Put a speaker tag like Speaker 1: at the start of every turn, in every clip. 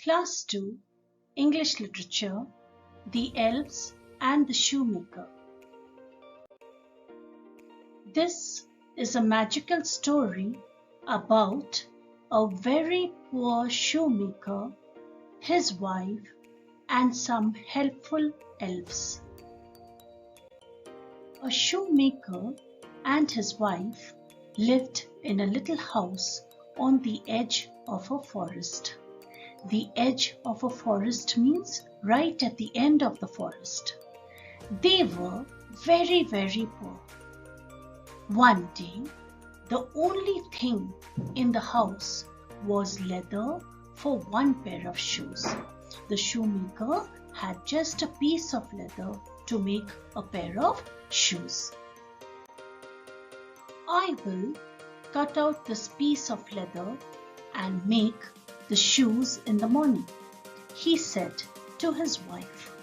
Speaker 1: Class 2, English Literature, The Elves and the Shoemaker. This is a magical story about a very poor shoemaker, his wife, and some helpful elves. A shoemaker and his wife lived in a little house on the edge of a forest. The edge of a forest means right at the end of the forest. They were very, very poor. One day, the only thing in the house was leather for one pair of shoes. The shoemaker had just a piece of leather to make a pair of shoes. I will cut out this piece of leather and make the shoes in the morning, he said to his wife.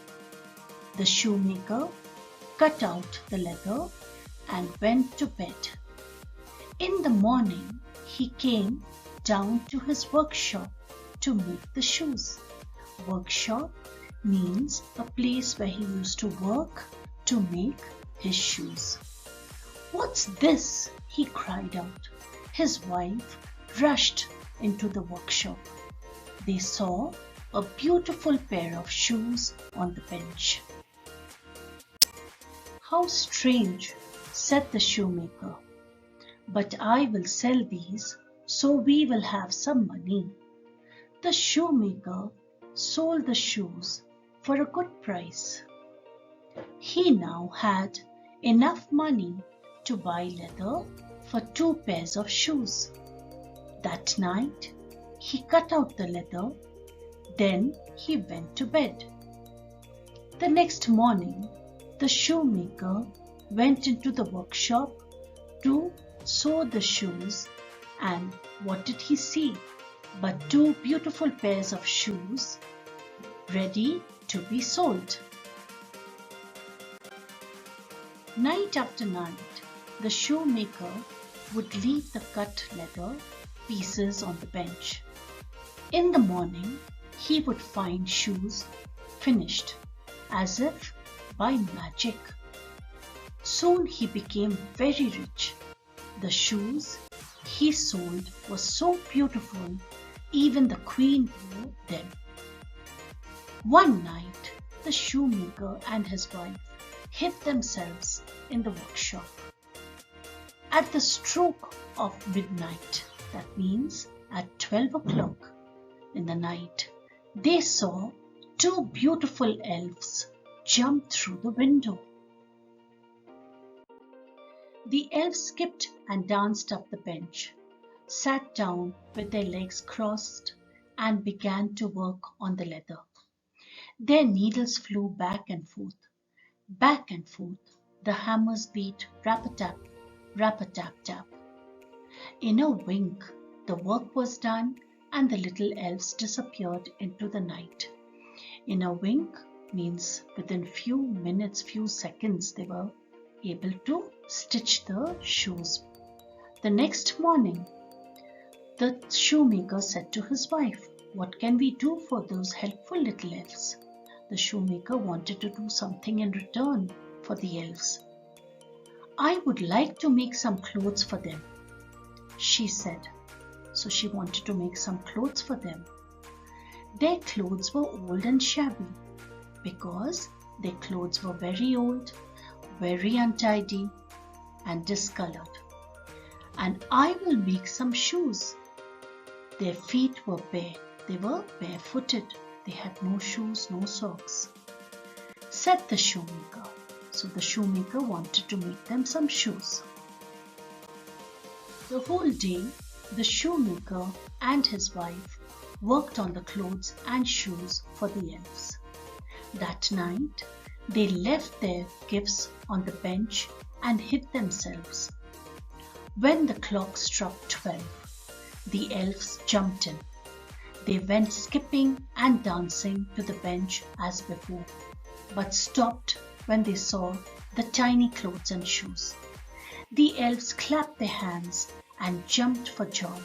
Speaker 1: The shoemaker cut out the leather and went to bed. In the morning, he came down to his workshop to make the shoes. Workshop means a place where he used to work to make his shoes. "What's this?" he cried out. His wife rushed into the workshop. They saw a beautiful pair of shoes on the bench. "How strange," said the shoemaker. "But I will sell these so we will have some money." The shoemaker sold the shoes for a good price. He now had enough money to buy leather for 2 pairs of shoes. That night, he cut out the leather, then he went to bed. The next morning, the shoemaker went into the workshop to sew the shoes, and what did he see but 2 beautiful pairs of shoes ready to be sold. Night after night, the shoemaker would leave the cut leather pieces on the bench. In the morning, he would find shoes finished, as if by magic. Soon he became very rich. The shoes he sold were so beautiful, even the queen wore them. One night, the shoemaker and his wife hid themselves in the workshop. At the stroke of midnight, that means at 12 o'clock in the night, they saw 2 beautiful elves jump through the window. The elves skipped and danced up the bench, sat down with their legs crossed, and began to work on the leather. Their needles flew back and forth. Back and forth, the hammers beat rap-a-tap, rap-a-tap-tap. In a wink, the work was done and the little elves disappeared into the night. In a wink means within few minutes, few seconds, they were able to stitch the shoes. The next morning, the shoemaker said to his wife, "What can we do for those helpful little elves?" The shoemaker wanted to do something in return for the elves. "I would like to make some clothes for them," she said. So she wanted to make some clothes for them. Their clothes were old and shabby because their clothes were very old, very untidy and discolored. "And I will make some shoes." Their feet were bare. They were barefooted. They had no shoes, no socks, said the shoemaker. So the shoemaker wanted to make them some shoes. The whole day, the shoemaker and his wife worked on the clothes and shoes for the elves. That night, they left their gifts on the bench and hid themselves. When the clock struck 12, the elves jumped in. They went skipping and dancing to the bench as before, but stopped when they saw the tiny clothes and shoes. The elves clapped their hands and jumped for joy.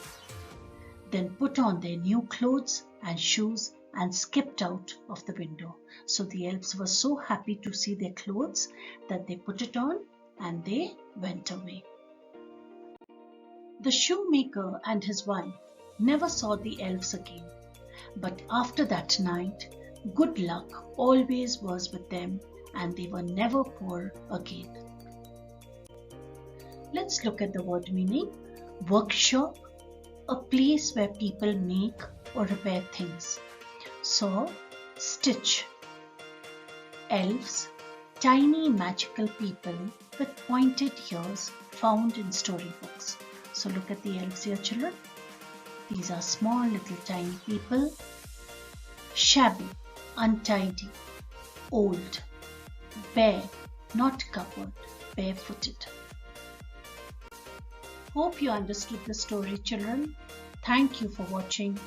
Speaker 1: then put on their new clothes and shoes and skipped out of the window. So the elves were so happy to see their clothes that they put it on and they went away. The shoemaker and his wife never saw the elves again, but after that night, good luck always was with them and they were never poor again. Let's look at the word meaning. Workshop, a place where people make or repair things. Saw, stitch. Elves, tiny magical people with pointed ears found in storybooks. So look at the elves here, children. These are small little tiny people. Shabby, untidy, old, bare, not covered, barefooted. Hope you understood the story, children. Thank you for watching.